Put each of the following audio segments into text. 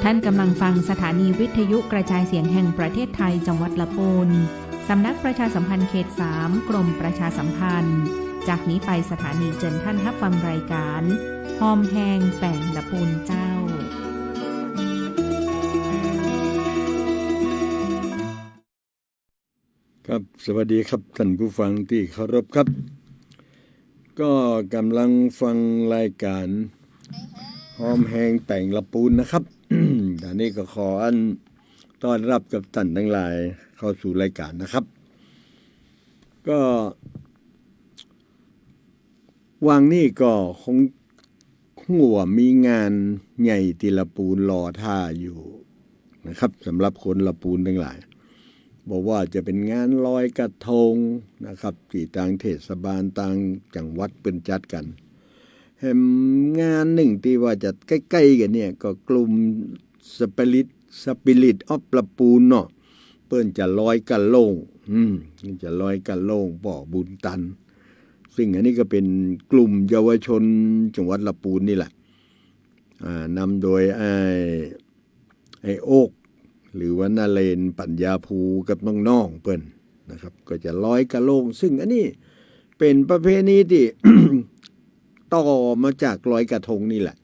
ท่านกำลังฟังสถานีวิทยุกระจายเสียงแห่งประเทศไทยจังหวัดละปูนสำนักประชาสัมพันธ์เขต 3 กรมประชาสัมพันธ์จากนี้ไปสถานีเจิญท่านรับฟังรายการหอมแหงแป่งละปูนเจ้าครับสวัสดีครับท่านผู้ฟังที่เคารพครับก็กำลังฟังรายการหอมแหงแป่งละปูนนะครับ อันนี้ก็ขอต้อนรับกับท่านทั้งหลายเข้าสู่รายการนะครับก็วางนี้ก็คงหัวมีงานใหญ่ที่ละปูนรอท่าอยู่นะครับสำหรับคนละปูนทั้งหลายบอกว่าจะเป็นงานลอยกระทงนะครับที่ทางเทศบาลต่างจังหวัดเป็นจัดกันแห่งงานหนึ่งที่ว่าจะใกล้ๆกันเนี่ยก็กลุ่มสปิริตออฟละปูนเนาะเปิ้นจะลอยกระโลงจะลอยกระโลงบ่อบุญตันซึ่งอันนี้ก็เป็นกลุ่มเยาวชนจังหวัดละปูนนี่แหละนำโดยไอ้โอ๊กหรือว่านาเรนปัญญาภูกับน้องๆเปิ้นนะครับก็จะลอยกระโลงซึ่งอันนี้เป็นประเพณีที่ ต่อมาจากลอยกระทงนี่แหละ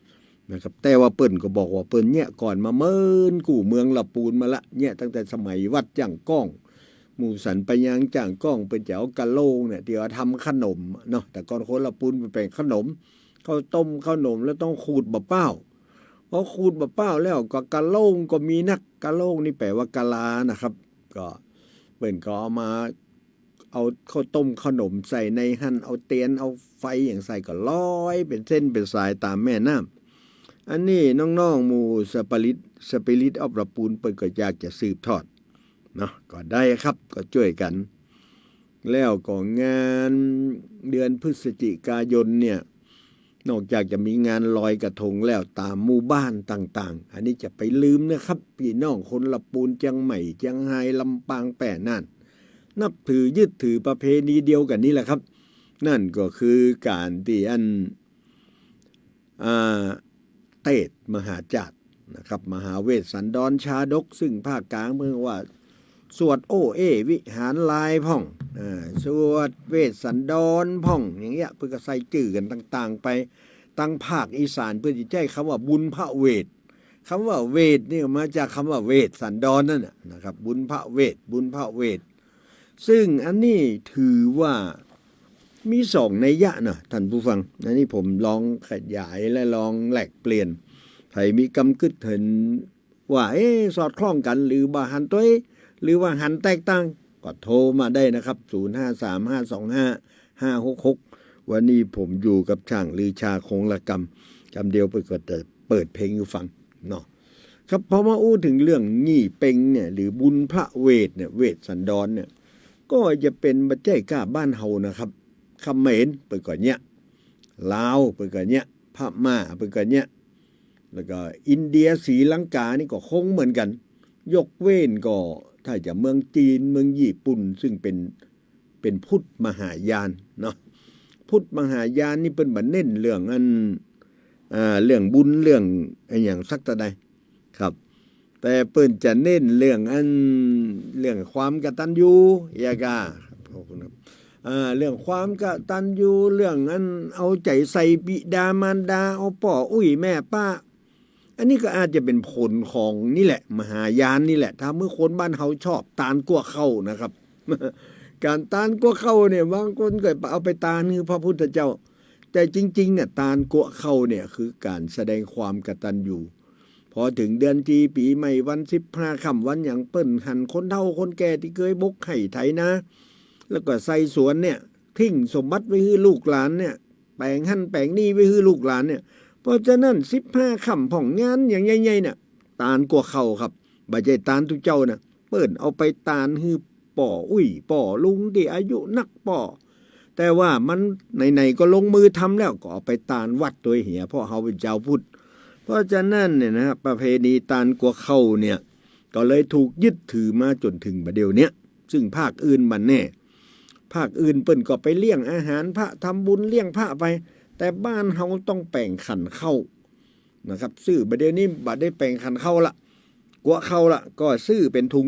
นะครับแต่ว่าเปิ้นก็บอกว่าเปิ้นเนี่ยก่อนมาเมินกู่เมืองละปูนมาละเนี่ยตั้งแต่สมัยวัดจ่างก้องหมู่สันไปยังจ่างก้องเป็นเจ้ากระโลงเนี่ยที่ว่าทำขนมเนาะแต่ก่อนคนละปูนเป็นขนมข้าวต้มขนมแล้วต้องขูดบะเป้าพอขูดบะเป้าแล้วก็กะโลงก็มีนักกะโลงนี่แปลว่ากะลานะครับก็เปิ้นก็เอามาเอาข้าวต้มขนมใส่ในหั่นเอาเตียนเอาไฟอย่างใส่ก็ลอยเป็นเส้นเป็นสายตามแม่น้ำอันนี้น้องๆหมู่สปิริตออฟละปูนเปิ้นก็อยากจะสืบทอดเนาะก็ได้ครับก็ช่วยกันแล้วก็งานเดือนพฤศจิกายนเนี่ยนอกจากจะมีงานลอยกระทงแล้วตามหมู่บ้านต่างๆอันนี้จะไปลืมนะครับพี่น้องคนละปูนเชียงใหม่เชียงรายลำปางแปะน่านนับถือยึดถือประเพณีเดียวกันนี่แหละครับนั่นก็คือการที่เตศมหาจาตุนะครับมหาเวสสันดรชาดกซึ่งภาคกลางเมืองว่าสวดโอเอวิหารลายพ่องสวดเวสสันดรพ่องอย่างเงี้ยเพื่อใส่จื่อกันต่างๆไปตั้งภาคอีสานเพื่อจะใช้คำว่าบุญพระเวทคำว่าเวทนี่มาจากคำว่าเวสสันดรนั่นนะครับบุญพระเวทบุญพระเวทซึ่งอันนี้ถือว่ามีสองนัยยะนะท่านผู้ฟังอันนี้ผมลองขยายและลองแหลกเปลี่ยนใครมีกำกึดเห็นว่าสอดคล้องกันหรือบ่หันตัวหรือว่าหันแตกต่างก็โทรมาได้นะครับ0535255666วันนี้ผมอยู่กับช่างลือชาคงละกำเดียวไปก็จะเปิดเพลงให้ฟังเนาะครับพอมาอู้ถึงเรื่องงี้เป็งเนี่ยหรือบุญพระเวทเนี่ยเวทสันดรเนี่ยก็จะเป็นบัจเจกาบ้านเฮานะครับเขมรเปิดก่อนเนี่ยลาวเปิดก่อนเนี่ยพม่าเปิดก่อนเนี่ยแล้วก็อินเดียศรีลังกานี่ก็คงเหมือนกันยกเว้นก็ถ้าจะเมืองจีนเมืองญี่ปุ่นซึ่งเป็นพุทธมหายานเนาะพุทธมหายานนี่เป็นบันเน้นเรื่องเรื่องบุญเรื่องอย่างสักตะใดครับแต่เปิ้นจะเน้นเรื่องความกตัญญูยากาขอบคุณครับเรื่องความกตัญญูเรื่องเอาใจใส่บิดามารดาเอาพ่ออุ้ยแม่ป้าอันนี้ก็อาจจะเป็นผลของนี่แหละมหายานนี่แหละถ้าเมื่อคนบ้านเฮาชอบตานกั่วเข้านะครับ การตานกั่วเข้าเนี่ยบางคนก็เอาไปตานคือพระพุทธเจ้าแต่จริงๆเนี่ยตานกั่วเข้าเนี่ยคือการแสดงความกตัญญูพอถึงเดือนจีปีใหม่วัน15ค่ำวันอย่างเปิ้นหันคนเฒ่าคนแก่ที่เคยบกไข่ไถนะแล้วก็ใส่สวนเนี่ยทิ้งสมบัติไว้ให้ลูกหลานเนี่ยแปลงหั่นแปลงนี่ไว้ให้ลูกหลานเนี่ยเพราะฉะนั้น15ค่ำผ่องงานอย่างใหญ่ๆเนี่ยตานกั่วเข้าครับบ่ใช่ตานทุกเจ้านะเปิ้นเอาไปตานให้ป่ออุ้ยป่อลุงที่อายุนักป่อแต่ว่ามันไหนๆก็ลงมือทำแล้วก็เอาไปตานวัดตัวเหียเพราะเฮาเป็นเจ้าพุทธเพราะฉะนั้นเนี่ยนะประเพณีตานกั่วเข้าเนี่ยก็เลยถูกยึดถือมาจนถึงบัดเดี๋ยวนี้ซึ่งภาคอื่นมันแน่ภาคอื่นเปิ้นก็ไปเลี้ยงอาหารพระทำบุญเลี้ยงพระไปแต่บ้านเฮาต้องแป่งขันเข้า นะครับซื้อบัดเดี๋ยวนี้บัดได้แปลงคันเข้าละกลัวเข้าละก็ซื้อเป็นถุง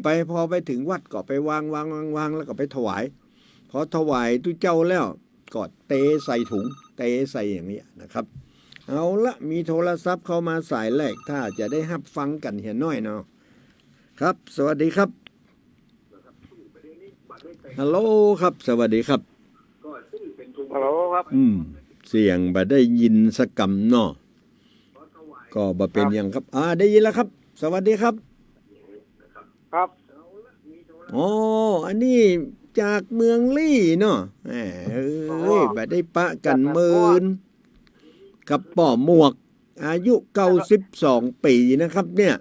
ไปพอไปถึงวัดก็ไปวางแล้วก็ไปถวายพอถวายตุเจ้าแล้วก็เตใส่ถุงเตใส่อย่างนี้นะครับเอาละมีโทรศัพท์เข้ามาสายแรกถ้าจะได้รับฟังกันเห็นน้อยเนาะครับสวัสดีครับฮัลโหลครับสวัสดีครับฮัลโหลครับ เสียงบ่ได้ยินสกำเนาะก็บ่เป็นอย่างครับได้ยินแล้วครับ สวัสดีครับครับอ๋ออันนี้จากเมืองลี่เนาะแหมบ่ได้ปะกันเมินกับป่อหมวกอายุ92ปีนะครับเนี่ย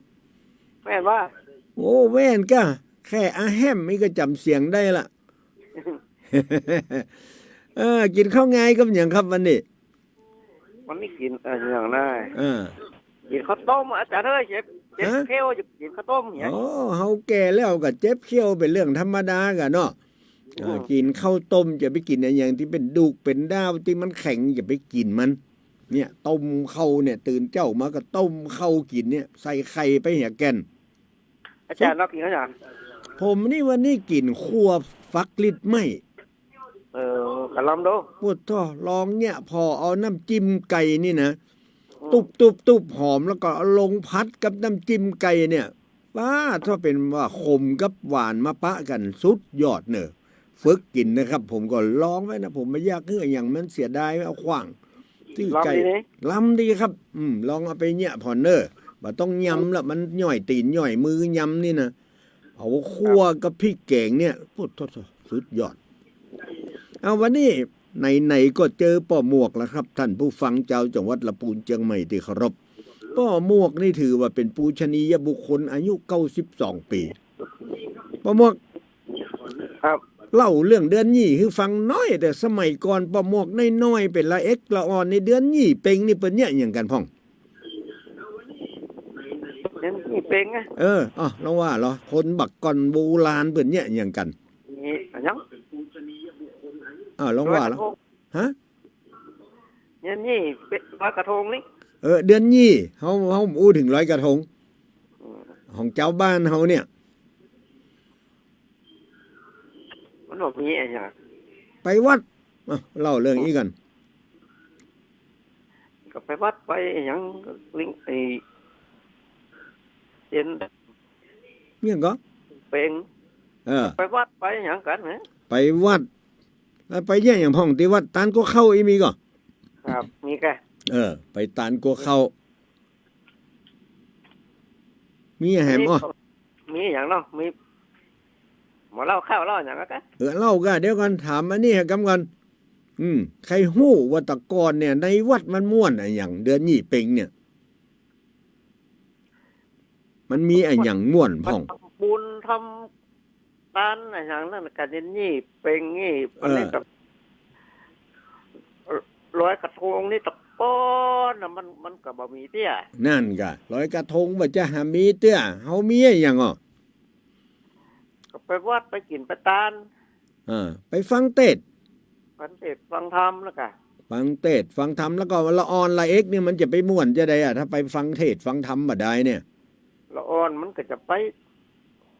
แม่นว่าโอ้แว่นก็แค่อาแฮมนี่ก็จำเสียงได้ละ กินข้าวไงกับอย่างครับวันนี้วันนี้กินอย่างไรอ่ากินข้าวต้มอาจารย์เอ้ยเจ็บเขี้ยวอยู่กินข้าวต้มอย่างอ๋อเฮาแก่แล้วก็เจ็บเขี้ยวเป็นเรื่องธรรมดากันเนาะกินข้าวต้มจะไปกินอย่างที่เป็นดุกเป็นดาวที่มันแข็งอย่าไปกินมันเนี่ยต้มข้าวเนี่ยตื่นเจ้ามาก็ต้มข้าวกินเนี่ยใส่ไข่ไปเหี่ยแก่นอาจารย์เรากินข้าวอย่างผมนี่วันนี้กินคั่วฟักลิดไหมกระลำดูพูดท่อลองเนี่ยพอเอาน้ำจิ้มไก่นี่นะตุบหอมแล้วก็เอาลงพัดกับน้ำจิ้มไก่เนี่ยว้าถ้าเป็นว่าขมกับหวานมาปะกันสุดยอดเนอะฝึกกินนะครับผมก็ลองไว้นะผมไม่อยากเหื่ออย่างมันเสียดายเอาขว้างที่ไก่ล้ำดีครับลองเอาไปเนี่ยพอเนอร์บ่ต้องยำละมันย่อยตีนย่อยมือยำนี่นะเอาคั่วกับพริกแกงเนี่ยพูดท่อสุดยอดเอาวันนี้ไหนก็เจอป้อหมวกแล้วครับท่านผู้ฟังเจ้าจังหวัดลำพูนเชียงใหม่ที่เคารพป้อหมวกนี่ถือว่าเป็นปูชนียบุคคลอายุ92ปีป้อหมวกครับเล่าเรื่องเดือนยี่คือฟังน้อยแต่สมัยก่อนป้อหมวกน้อยๆเป็นละเอ็กละออนในเดือนยี่เป่งนี่เป็นเนี่ยอย่างกันพ่องเดือนยี่เป่งไงเราว่าเหรอคนบักก่อนโบราณเป็นเนี่ยอย่างกันนี่ยังลองว่าแล้วฮะเดือนยี่ลอยกระทงนี่เดือนยี่เฮาอู้ถึงลอยกระทงของเจ้าบ้านเฮาเนี่ยมันบอกมีอะไรไปวัดเล่าเรื่องนี้กันก็ไปวัดไปอย่างลิงเย็นเนี่ยก็เป็นไปวัดไปอย่างกันไหมไปวัดไปแย่อย่างพ่องที่วัดตานก็เข้าอีมีก็ครับมีแกไปตานก็เข้ามีแหมมีอย่างเนาะมีหมอเล่าข้าวเล่าอย่างนั้นเล่าก็เดี๋ยวกันถามอันนี้ให้กำกันใครฮู้ว่าตะกอนเนี่ยในวัดมันม่วนอะไรอย่างเดือนยี่เป่งเนี่ยมันมีอะไรอย่างม่วนพ่องบุญทำทานอะไรอย่างนั้นกันเดือนยี่เป่งนี่มันเล่นกับร้อยกระทงนี่ตะป้อนมันก็บ่มีเตี้ยนั่นก็ร้อยกระทงบ่จะหามีเตี้ยเฮามีอย่างก็ไปวัดไปกินไปตานไปฟังเทศฟังธรรมแล้วก็ฟังเทศฟังธรรมแล้วก็ละออนละเอ็กนี่มันจะไปม่วนจะได้ถ้าไปฟังเทศฟังธรรมบ่ได้เนี่ยละออนมันก็จะไป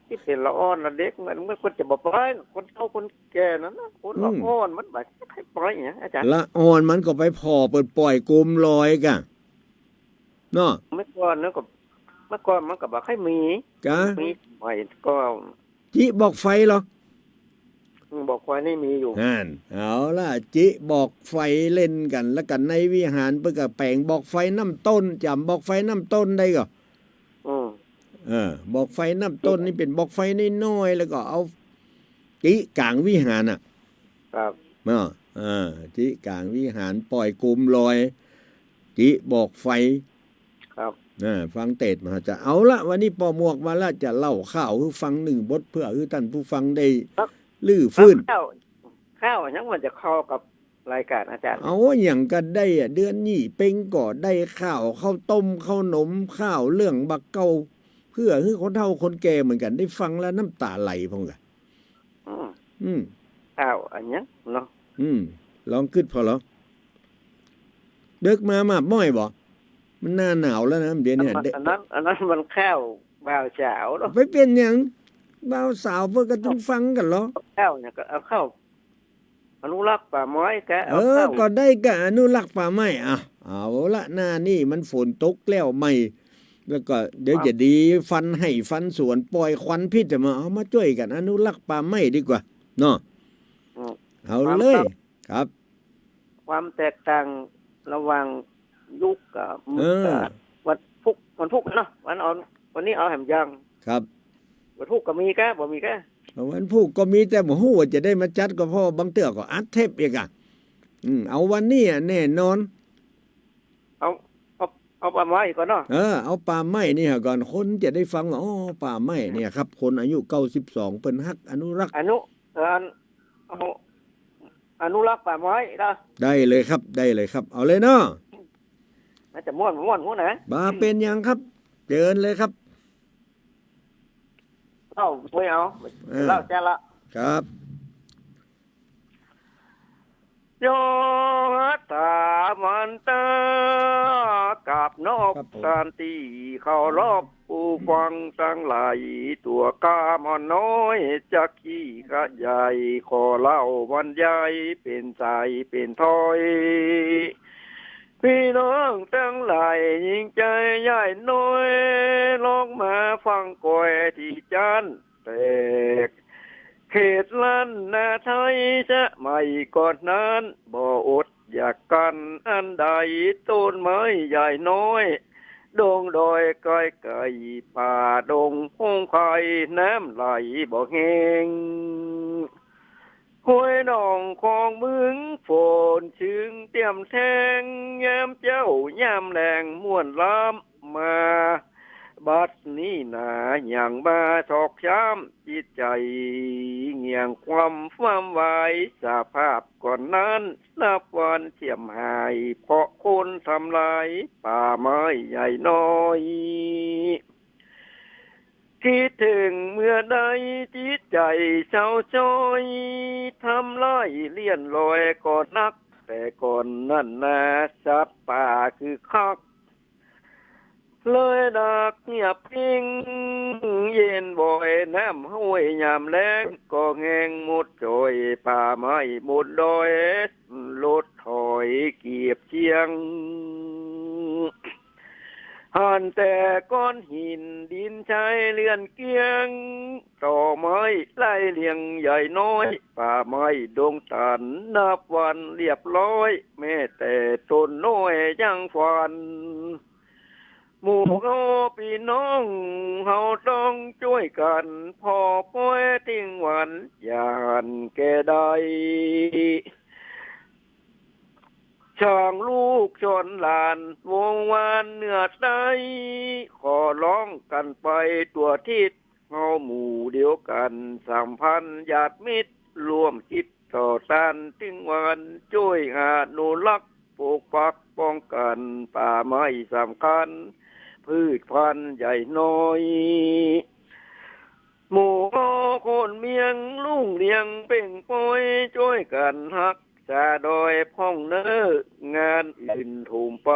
ที่เป็นละอ่อนละเด็กมันคนจะบอกไปคนเฒ่าคนแก่นั้นนะคนละอ่อนมันแบบให้ปล่อยอย่างอาจารย์ละอ่อนมันก็ไปพอเปิดปล่อยกลมลอยกะเนาะเมื่อก่อนมันก็บอกให้มีไฟก็จิบอกไฟหรอบอกไฟนี่มีอยู่นั่นเอาล่ะจิบอกไฟเล่นกันแล้วกันในวิหารเปิ้นก็แปลงบอกไฟน้ำต้นจำบอกไฟน้ำต้นได้ก็บอกไฟน้ำต้นนี่เป็นบอกไฟน้อยๆแล้วก็เอาจิกลางวิหารครับจิกลางวิหารปล่อยกลมลอยจิบอกไฟครับฟังเทศมาจะเอาละวันนี้ปอหมวกมาแล้วจะเล่าข่าวคือฟังหนึ่งบทเพื่อคือท่านผู้ฟังได้ลื้อฟื้นข้าวยังมันจะเข้ากับรายการอาจารย์เอาอย่างกันได้เดือนนี้เป่งก่อได้ข้าวข้าวต้มข้าวหนมข้าวเรื่องบักเก่าเพื่อคือคนเฒ่าคนแก่เหมือนกันได้ฟังแล้วน้ำตาไหลพงกันข้าวอันนี้เนาะลองขึ้นพอแล้วเด็กมาม้อยบ่ มันหน้าหนาวแล้วนะเดี๋ยวเนี่ย อันนั้นมันข้าวบ่าวสาวเนาะ ไปเป็นอย่างบ่าวสาวเพื่อก็ต้องฟังกันเหรอ ข้าวเนี่ยก็เอาเข้าอนุรักษ์ป่าไม้แกเอา อ เข้า ก็ได้กะอนุรักษ์ป่าไม้อ่ะเอาละหน้านี่มันฝนตกแล้วไม่แล้วก็เดี๋ยวจะดีฟันให้ฟันสวนปล่อยควันพิษจะมาเอามาช่วยกันอนุรักษ์ป่าไม้ดีกว่าเนาะ อืม เอาเลยครับ ความแตกต่างระหว่างยุคกับ เออ วันพุกเนาะวันนี้เอาแหมยัง ครับ วันพุกก็มีแกบ่มีแก วันพูกก็มีแต่บ่ฮู้ว่าจะได้มาจัดก็เพราะบางเตื้อก็อัดเทปอีกอ่ะเอาวันนี้แน่นอน เอาป่าไม้ก่อนเนาะ เอาป่าไม้นี่ก่อนคนจะได้ฟังว่าอ๋อป่าไม้เนี่ยครับ คนอายุ92เพิ่นฮักอนุรักษ์ เอาอนุรักษ์ป่าไม้นะ ได้เลยครับได้เลยครับ เอาเลยเนาะ น่าจะม่วนหัวนะ บาเป็นยังครับเชิญเลยครับ เล่าไม่เอาเล่าจะละ ครับ โยตามันตากับนอกสันติเขารอบปูฟังตั้งหลายตัวกามอนน้อยจะขี้กะใหญ่ขอเล่าวันใหญ่เป็นใจเป็นถอย พี่น้องทั้งหลายยิ่งใจใหญ่น้อยลองมาฟังก่อยที่จันแตกเขตล้านนาไทยจะไม่ก่อนนั้นบ่อดอยากกันอันใดต้นไม้ใหญ่น้อยดงดอยไกลไก่ป่าดงพงไข่น้ำไหลบ่แห้งห้วยหนองคลองมึงฝนชึงเตรียมแทงยามเจ้ายามแรงม่วนล้ำมาบัดนี้นาอย่างมาชอกช้ำจิตใจเงียงความไว้สภาพก่อนนั้นนับวันเทียมหายเพราะคนทำลายป่าไม้ใหญ่น้อยคิดถึงเมื่อใดจิตใจเศร้าจ้อยทำลายเลี่ยนลอยก่อนนักแต่ก่อนนั่นนาสัตว์ป่าคือคักเลยดักเงียบพิงเย็นบ่อยน้ำห้วยยามแล้งก็แงงหมดจอยป่าไม้หมดดอยลดถอยเกียบเชียงหันแต่ก้อนหินดินชายเลื่อนเกียงต่อไม้ไล่เลียงใหญ่น้อยป่าไม้ดงตันนับวันเรียบร้อยแม้แต่ต้นน้อยยังฟันหมู่เฮาพี่น้องเฮาต้องช่วยกันพอป้อยทิ้งวันอย่าหันแก่ใดช่างลูกชนหลานวงวานเหนือใต้ขอร้องกันไปตัวทิศเฮาหมู่เดียวกันสัมพันธ์ญาติมิตรร่วมคิดต่อต้านทิ้งวันช่วยอนุรักษ์ปกปักป้องกันป่าไม้สำคัญพืชพันธุ์ใหญ่น้อยหมู่คนเมียงลุงเลียงเป่งปอยช่วยกันฮักจาดอยพ่องเนองานอื่นถูมไป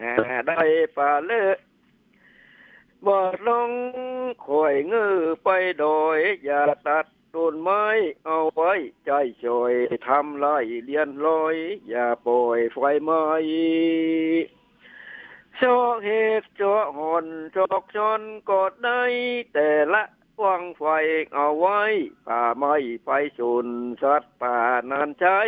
หาได้ป่าเลิศบ่ลงคอยเงือไปดอยอย่าตัดต้นไม้เอาไว้ใจช่วยทำไรเลียนลอยอย่าปล่อยไฟไหม้ชอกเหตุจอกหอนจอกชนกดได้แต่ละวางไฟเอาไว้ป่าไม้ไฟสูนสัตว์ป่านานใช้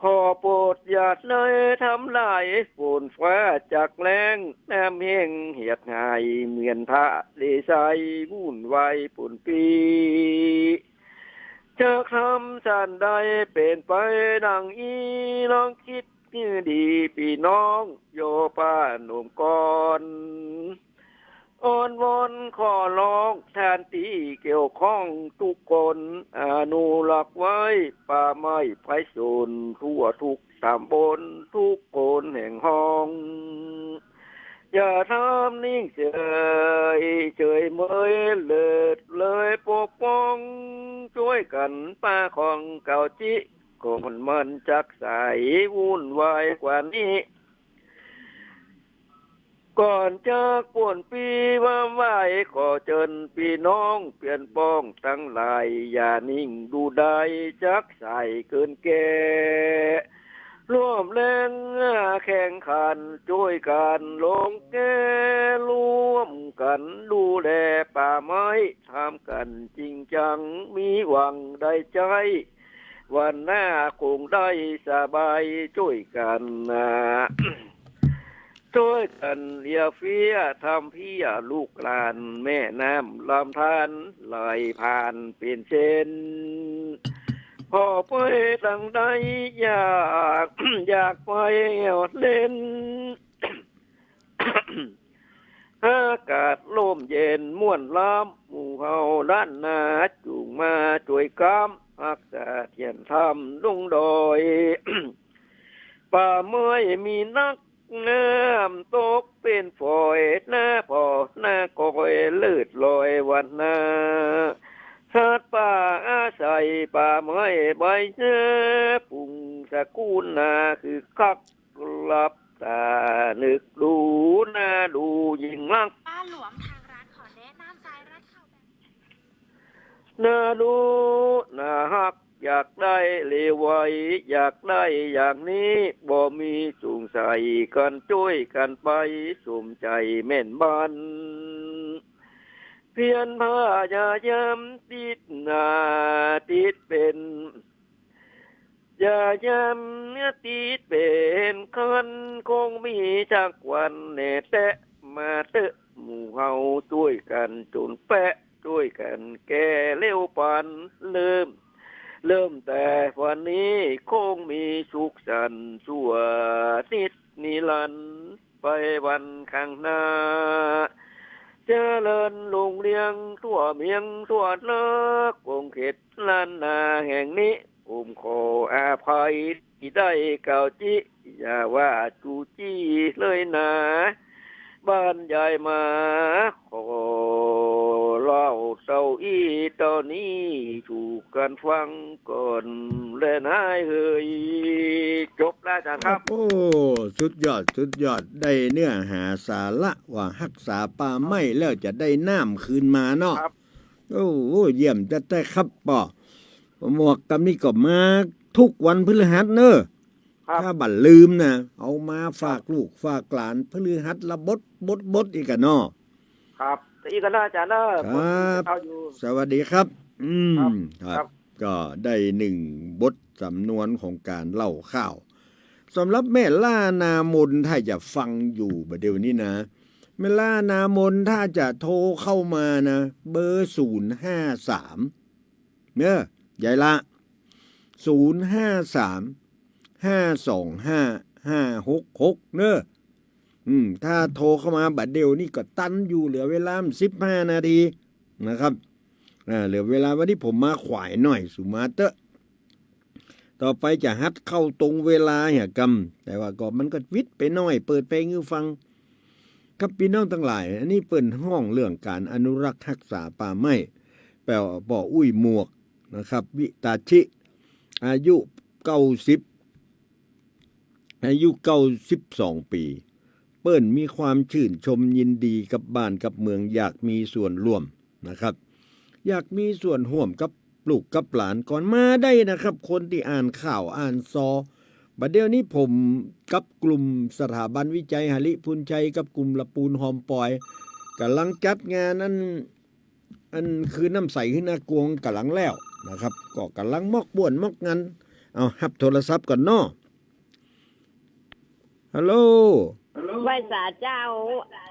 ขอโปรดอย่าเลยทำลายฝนฟ้าจากแรงน้ำเฮงเหียดหายเหมือนทะเลทรายวุ่นวายปุ่นปีจะทำสันใดเป็นไปดังอีลองคิดดีพี่น้องโยป้าหนุ่มก่อนอ้อนวอนขอร้องแทนที่เกี่ยวข้องทุกคนอนุรักษ์ไว้ป่าไม้ไผ่สูนทั่วทุกตำบลทุกคนแห่งห้องอย่าทำนิ่งเฉยเมยเลิศเลยปกป้องช่วยกันป้าของเก่าจิคนมันจักใสวุ่นวายกว่านี้ ก่อนจากป่วนปีว่าไหวขอเชิญพี่น้องเปลี่ยนป้องทั้งหลายอย่านิ่งดูได้จักใส่เกินแก่ร่วมแรงแข่งขันช่วยกันลงแก่ร่วมกันดูแลป่าไม้ทำกันจริงจังมีหวังได้ใจวันหน้าคงได้สบายช่วยกันช่วยกันเลียเฟียทำพี่ลูกหลานแม่น้ำลำธารไหลผ่านเป็นเช่นพอไปทางใดอยากอยากไปเล่น อากาศลมเย็นม่วนล้ำหมู่เฮาด้านนาจูงมาช่วยกำรักษาเทียนธรรมลงดอย ป่าเมื่อยมีนักน้ำตกเป็นฝอยหน้าพอหน้ากอยเลือดลอยวันนาสัตว์ป่าอาศัยป่าเมื่อยใบเนื้อปุ่งสกุลนาคือคักลับตานึกดูน่าดูยิ่งลัก บ้านหลวงทางร้านขอแนะนำสายรัดเข่าแบบ น่าดูน่าฮักอยากได้เลวไวอยากได้อย่างนี้บ่มีสูงใส่กันช่วยกันไปสมใจแม่นบันเพียรพยายามติดหน้าติดเป็นอย่าย้ำเนื้อติดเป็นคนคงมีจักวันแน่แตะมาเตะหมู่เฮาช่วยกันจนแปะช่วยกันแก่เร็วปันเริ่มแต่วันนี้คงมีสุขสันต์ชั่วนิดนิรันดร์ไปวันข้างหน้าเจริญลุงเลียงทั่วเมียงทั่วเลิกคงเขตล้านนาแห่งนี้ขออาภัยที่ได้เก่าจิอย่าว่าจูจี้เลยนะบ้านใหญ่มาขอเล่าเศร้าอีตอนนี้ถูกกันฟังก่อนเล่นให้เฮยจบแล้วจ้ะครับ โอ้สุดยอดสุดยอดได้เนื้อหาสาระว่ารักษาป่าไม้แล้วจะได้น้ำคืนมาเนาะ ครับ โอ้โหเยี่ยมแต่ครับป่อหมวกกำนี่ก็มาทุกวันพฤหัสเนอะ ครับ ถ้าบัดลืมนะเอามาฝากลูกฝากหลานพฤหัสละบดอีกกันเนาะ ครับอีกก็น่าจะเนอะ ครับ เอาอยู่ สวัสดีครับ ครับ ค ครั รับ บ ก็ได้หนึ่งบทสำนวนของการเล่าข้าวสำหรับแม่ล่านามนถ้าจะฟังอยู่ประเดี๋ยวนี้นะแม่ล่านามนถ้าจะโทรเข้ามานะเบอร์053เนี่ยยายละ053 525 566เนอะถ้าโทรเข้ามาบัดเดียวนี่ก็ตันอยู่เหลือเวลา15 นาทีนะครับเหลือเวลาวันนี้ผมมาขวายหน่อยสุมาเตอะต่อไปจะฮัดเข้าตรงเวลาเหี่ยกำแต่ว่าก็มันก็วิทย์ไปหน่อยเปิดเพลงให้ฟังครับพี่น้องทั้งหลายอันนี้เปิ่นห้องเรื่องการอนุรักษ์รักษาป่าไม้แปลว่าป่ออุ้ยหมวกนะครับวิตาชิอายุ92 ปีเปิ้นมีความชื่นชมยินดีกับบ้านกับเมืองอยากมีส่วนร่วมนะครับอยากมีส่วนร่วมกับลูกกับหลานก่อนมาได้นะครับคนที่อ่านข่าวอ่านซอบัดเดี๋ยวนี้ผมกับกลุ่มสถาบันวิจัยหลิพุนชัยกับกลุ่มละปูนหอมปอยกำลังจัดงานอันคือน้ำใสขึ้นนากวงกำลังแล้วนะครับก็กำลังมอกบ่วนมอกงันเอาหับโทรศัพท์ก่อนเนาะฮัลโหล ไหว้สาเจ้า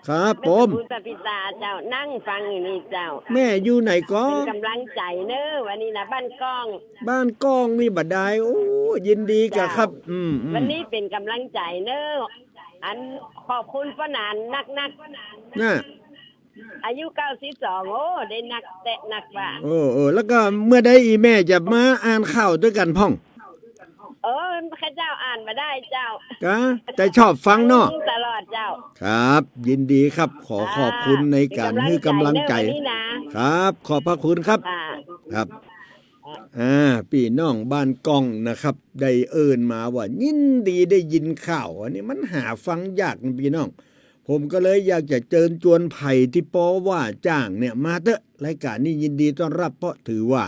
ครับผม แคุณปปิตาเจ้านั่งฟังอยู่นี่เจ้า แม่อยู่ไหนก็ เป็นกำลังใจเนอะวันนี้นะบ้านกล้อง บ้านกล้องนี่บัดใดโอ้ยินดีกับครับๆ วันนี้เป็นกำลังใจเนอะอันขอบคุณป้านานนัก น่ะ อายุ92โอ้ได้นักแตะนักว่า แล้วก็เมื่อใดอีแม่จะมาอ่านข่าวด้วยกันพ่อง ข้าเจ้าอ่านมาได้เจ้า ก็แต่ชอบฟังเนาะ ตลอดเจ้า ครับ ยินดีครับขอขอบคุณในการให้กำลังใจ เป็นกำลังใจเนอะวันนี้นะครับ ขอบพระคุณครับ ค่ะ ครับพี่น้องบ้านกล้องนะครับ ได้เอิ้นมาว่ายินดีได้ยินข่าวอันนี้มันหาฟังยากนะพี่น้อง ผมก็เลยอยากจะเชิญชวนไผ่ที่ปอว่าจ้างเนี่ยมาเถอะรายการนี้ยินดีต้อนรับเพราะถือว่า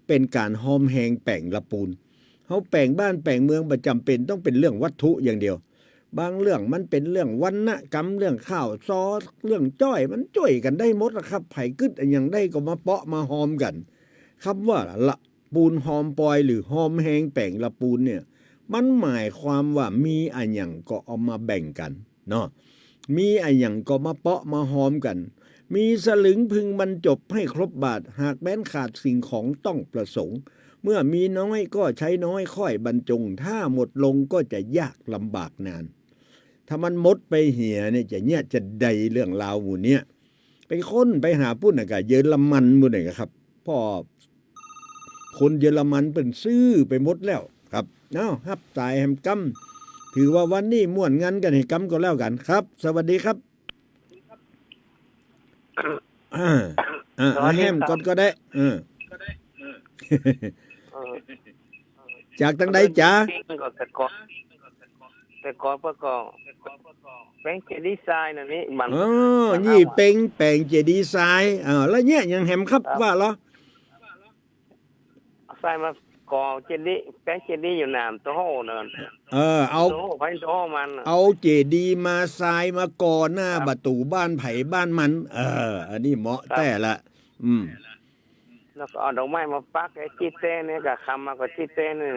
เป็นการหอมแหงแป่งละปูนเขาแป่งบ้านแป่งเมืองประจำเป็นต้องเป็นเรื่องวัตถุอย่างเดียวบางเรื่องมันเป็นเรื่องวรรณกรรมเรื่องข้าวซอเรื่องจ้อยมันจ้อยกันได้หมดนะครับไผ่กึดอย่างได้ก็มาเปาะมาหอมกันคำว่าละปูนหอมปอยหรือหอมแหงแป่งละปูนเนี่ยมันหมายความว่ามีอันอย่างก็เอามาแบ่งกันเนาะมีอันอย่างก็มาเปาะมาหอมกันมีสลึงพึงบรรจบให้ครบบาทหากแม้นขาดสิ่งของต้องประสงค์เมื่อมีน้อยก็ใช้น้อยค่อยบรรจงถ้าหมดลงก็จะยากลำบากนานถ้ามันหมดไปเหี่ยเนี่ยจะใดเรื่องราวหมู่เนี้ยไปค้นไปหาปุ่นน่ะกะเยอรมันหมู่นี่ครับพ่อคนเยอรมันเป็นซื้อไปหมดแล้วครับเอ้าฮับตายแฮมกำถือว่าวันนี้ม่วนงันกันให้กำก็แล้วกันครับ สวัสดีครับแฮมก่อนก็ได้จากทางใดจ๋าแต่ก่อนประกอบแปลงเจดีย์ทรายน่ะนี่มันนี่เป็นแปลงเจดีย์ทรายแล้วเนี่ยยังแฮมครับว่าเหรอทรายมาก่อเจดีย์แปลงเจดีย์อยู่น้ำโตโหนั่นเอาไปโตโหมันเอาเจดีย์มาทรายมาก่อหน้าประตูบ้านไผ่บ้านมันอันนี้เหมาะแต่ละแล้วก็เอาดอกไม้มาปักไอ้จีเต้เนี่ยกับคำมาก็จีเต้นี่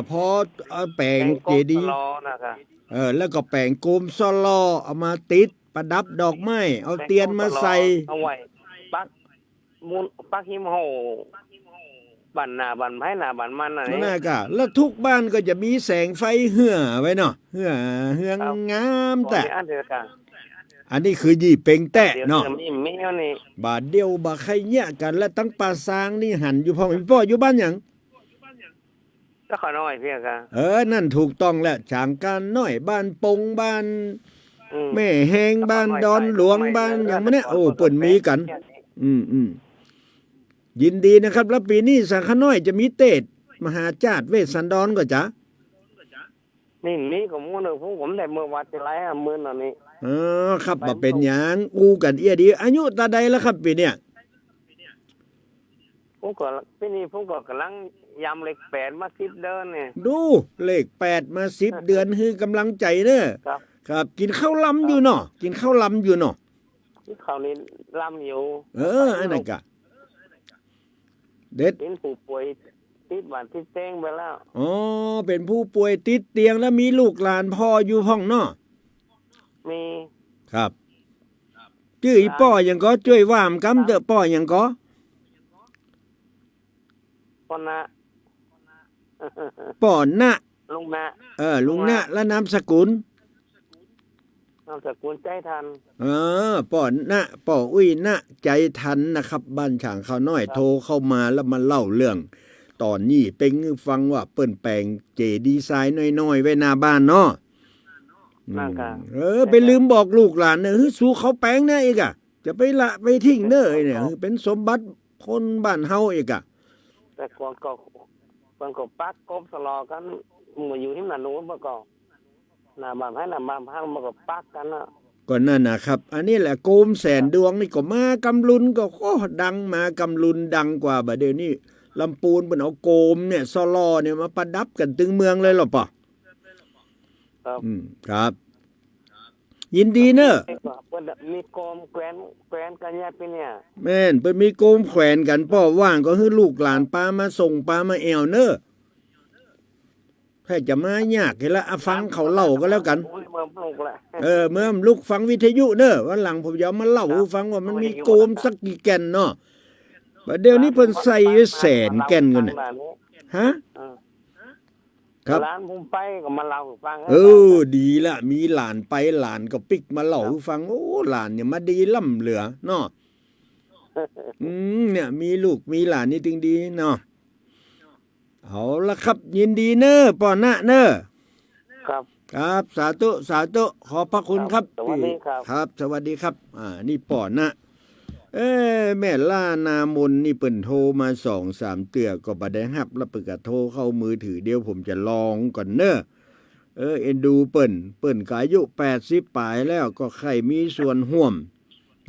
พอเอาแปลงเจดีย์แล้วก็แปลงโกมซอลอเอามาติดประดับดอกไม้เอาเตียนมาใส่เอาไว้ปักมูลปักหิมโหบ้านนาบ้านไผ่นาบ้านมันอะไรนั่นก็แล้วทุกบ้านก็จะมีแสงไฟเหื่อไว้เนาะเหื่องามแต่อันนี้คือยี่เป็งแตะเนาะบาดเดียวบาใครเนี่ยกันและตั้งปลาซางนี่หันอยู่พ่อพี่พ่ออยู่บ้านหยังตะขอน้อยเพียกันนั่นถูกต้องแล้วฉางการน้อยบ้านปงบ้านแม่แหงบ้านดอนหลวงบ้านอย่างมันเนี่ยโอ้เปิ่นมีกันยินดีนะครับแล้วปีนี้สังขน้อยจะมีเตดมหาจาดเวสสันดรก็จ๊ะนี่ก็มูนึงผมได้เมื่อวัดจะไรมื้อน่ะนี่ครับมาเป็นหยังอูกันเอียดีอายุตาใดแล้วครับปีเนี้ยผมก็ปีนี้ผมก็กำลังยำเลข8มา10เดือนเนี่ยดูเลข8มา10เดือนคือกำลังใจเด้อครับกินข้าวล้ำอยู่เนาะกินข้าวล้ำอยู่เนาะข้าวนี้ล้ำอยู่อันนั้นก็เด็ดเป็นผู้ป่วยติดหวานติดเตียงไปแล้วเป็นผู้ป่วยติดเตียงแล้วมีลูกหลานพ่ออยู่ห้องเนาะมีครับชื่ออีป้อยังก็ช่วยว่ามกำเดอะป้อยังก็ป้อนะป้อนะลุงนะลุงนะและนามสกุลใจทันป้อนะป้ออุ้ยนะใจทันนะครับบ้านฉางข้าวน้อยโทรเข้ามาแล้วมาเล่าเรื่องตอนนี้เป็นฟังว่าเปิ้นแปลงเจดีไซน์น้อยๆไว้หน้าบ้านเนาะไปลืมบอกลูกหลานเนี่ยสู้เขาแปลงเนี่ยอีกอ่ะจะไปละไปทิ้งเด้อเนี่ยเป็นสมบัติคนบ้านเฮาอีกอ่ะแต่ก่อนก็ปักกบสลอกันมาอยู่ที่นั่นนู้นเมื่อก่อนหน้าบ้านให้หน้าบ้านพังมาก็ปักกันน่ะก็นั่นนะครับอันนี้แหละโกมแสนดวงนี่ก็มากำลุนก็ดังมากำลุนดังกว่าบัดเดี๋ยวนี้ลำปูนเป็นเอาโกมเนี่ยซอลอเนี่ยมาประดับกันตึงเมืองเลยหรอปะครับยินดีเนอะมีโกมแขวนกันเนี่ยเป็นเนี่ยแม่นเป็นมีโกมแขวนกันพ่อว่างก็ให้ลูกหลานป้ามาส่งป้ามาแอวเนอะถ้าจะมายากให้ละฟังเขาเล่าก็แล้วกันเมื่อลูกฟังวิทยุเนอะวันหลังผมจะมาเล่าฟังว่ามันมีโกมสักกี่แก่นเนาะเดี๋ยวนี้เพิ่นใส่แสนแก่นกันเนี่ยฮะครับหลานผมไปก็มาเล่าฟังดีละมีหลานไปหลานก็ปิกมาเล่าฟังโอ้หลานเนี่ยมาดีล่ำเหลือเนาะเนี่ยมีลูกมีหลานนี่ถึงดีเนาะเอาละครับยินดีเนอะป้อนะเนอะครับสาธุขอบพระคุณครับสวัสดีครับสวัสดีครับนี่ป้อนะแม่ล่านามนนี่เปิ่นโทรมา 2-3 เตือก็บ่ได้รับแล้วเปิ่นก็โทรเข้ามือถือเดี๋ยวผมจะลองก่อนเนอะ เอ็นดูเปิ้นก็อายุ80ปลายแล้วก็ใครมีส่วนร่วม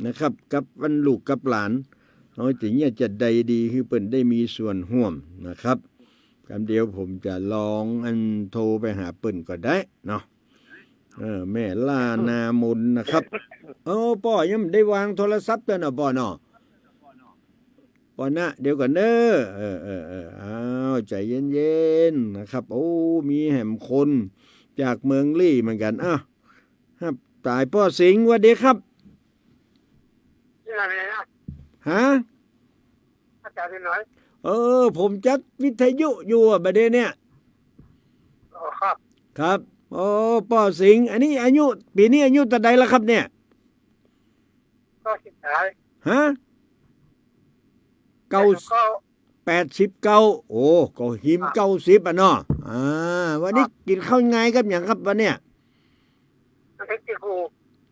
นะครับกับวันลูกกับหลานเอาถึงเนี่ยจะใดดีคือเปิ้นได้มีส่วนร่วมนะครับคำเดียวผมจะลองโทรไปหาเปิ้นก็ได้เนาะแม่ล่านามนนะครับป้อยังได้วางโทรศัพท์แล้วเนาะป้อเนาะป้อนะเดี๋ยวก่อนเด้ออ้าวใจเย็นๆนะครับโอ้มีแหมคนจากเมืองลี่เหมือนกันครับตายป้อสิงห์สวัสดีครับฮะอาจารย์ที่ไหนผมจัดวิทยุอยู่ประเดี๋ยวเนี่ยครับป้อสิงห์อันนี้อายุปีนี้อายุเท่าใดแล้วครับเนี่ยก็สิบสายฮะ89โอ้ก็หิม90เนาะวันนี้กินข้าวไงครับอย่างครับวันเนี้ย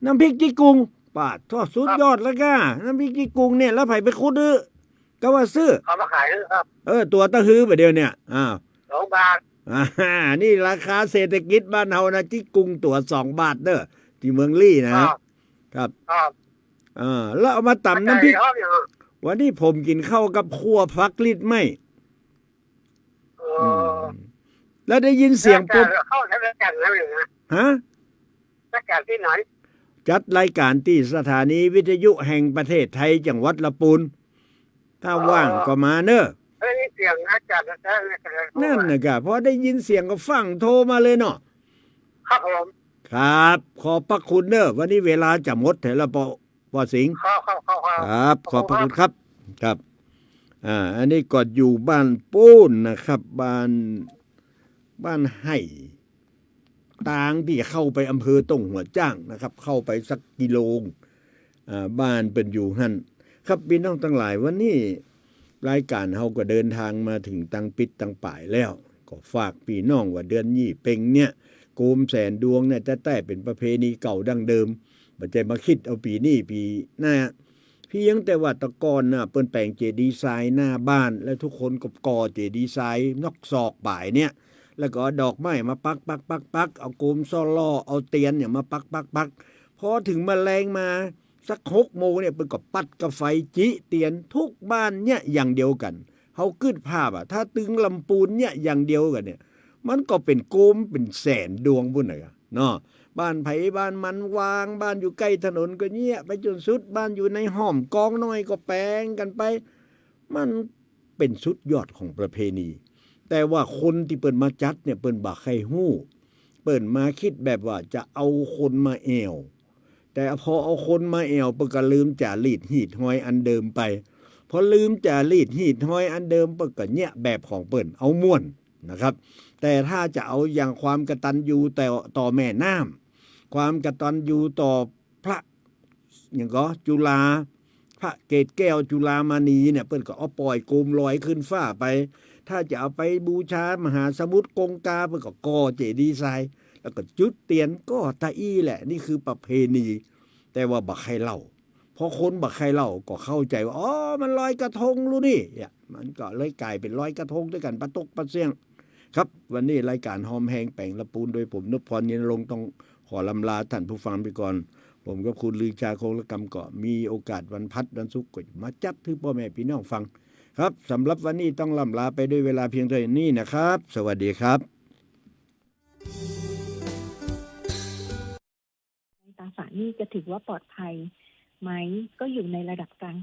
น้ำพริกจีกุ้งปาดทอดสุดยอดแล้วก็น้ำพริกจีกุ้งเนี่ยแล้วไผไปคุดก็ว่าซื้อเขามาขายครับตัวตะฮือประเดี๋ยวเนี่ย2 บาทนี่ราคาเศรษฐกิจบ้านเฮานะจิกุ้งตัว2 บาทเด้อที่เมืองลี่นะครับแล้วเอามาตำน้ำพริกวันนี้ผมกินข้าวกับคั่วพักลิดไม่แล้วได้ยินเสียงปุ๊บเข้าทำรายการแล้วอย่างนะฮะรายการที่ไหนจัดรายการที่สถานีวิทยุแห่งประเทศไทยจังหวัดลำพูนถ้าว่างก็มาเนอะนี่เสียงอาจารย์นั่นนะครับพอได้ยินเสียงก็ฟังโทรมาเลยเนาะครับผมครับขอบพระคุณเนอะวันนี้เวลาจะหมดแล้วปอสิงห์ครับขอบพระคุณครับอันนี้ก็อยู่บ้านปูนนะครับบ้านไห่ตางที่เข้าไปอำเภอตงหัวจ้างนะครับเข้าไปสักกิโลบ้านเป็นอยู่หั่นครับพี่น้องทั้งหลายวันนี้รายการเฮาก็เดินทางมาถึงตังปิดตังป่ายแล้วก็ฝากพี่น้องว่าเดือนยี่เป็งเนี่ยโกมแสนดวงเนี่ยแต่เป็นประเพณีเก่าดั้งเดิมบ่ใจมาคิดเอาปีนี้ปีหน้าเพียงแต่ว่าตะกอนน่ะเปิ้นแปลงเจดีย์ทรายหน้าบ้านและทุกคนก็ก่อเจดีย์ทรายนอกศอกป่ายเนี่ยแล้วก็ดอกไม้มาปักเอาโกมซ้อล้อเอาเตียนเนี่ยมาปักพอถึงแมลงมาสัก6 โมงเนี่ยเปิ้นก็ปัดกระไฟจิเตียนทุกบ้านเนี่ยอย่างเดียวกันเฮาคิดภาพถ้าตึงลำปูนเนี่ยอย่างเดียวกันเนี่ยมันก็เป็นโกมเป็นแสนดวงพุ่นน่ะเนาะบ้านไผบ้านมันวางบ้านอยู่ใกล้ถนนก็เงี้ยไปจนสุดบ้านอยู่ในห้อมกองน้อยก็แปลงกันไปมันเป็นสุดยอดของประเพณีแต่ว่าคนที่เปิ้นมาจัดเนี่ยเปิ้นบ่ใครฮู้เปิ้นมาคิดแบบว่าจะเอาคนมาแอวแต่พอเอาคนมาแอวเปิ้นก็ลืมจารีตหีดห้อยอันเดิมไปพอลืมจารีตหีดห้อยอันเดิมเปิ้นก็เนี่ยแบบของเปิ้นเอาม่วนนะครับแต่ถ้าจะเอาอย่างความกตัญญูต่อแม่น้ำความกตัญญูต่อพระอย่างก็จุฬาพระเกศแก้วจุฬามณีเนี่ยเปิ้นก็เอาปล่อยโคมลอยขึ้นฟ้าไปถ้าจะเอาไปบูชามหาสมุทรกงกาเปิ้นก็ก่อเจดีย์ทรายแล้วก็จุดเตียนก็ตะอี้แหละนี่คือประเพณีแต่ว่าบ่ใครเล่าพอคนบ่ใครเล่าก็เข้าใจว่ามันลอยกระทงรู้นี่มันก็เลยกลายเป็นลอยกระทงด้วยกันปะตกปะเสียงครับวันนี้รายการหอมแหงแป่งละปูนโดยผมนพพร ยินลงต้องขอลำลาท่านผู้ฟังไปก่อนผมกับคุณลือชาคงและกำก็มีโอกาสวันพัดวันศุกร์ก็มาจัดให้พ่อแม่พี่น้องฟังครับสำหรับวันนี้ต้องลำลาไปด้วยเวลาเพียงเท่านี้นะครับสวัสดีครับตราสารนี่จะถือว่าปลอดภัยไหมก็อยู่ในระดับกลาง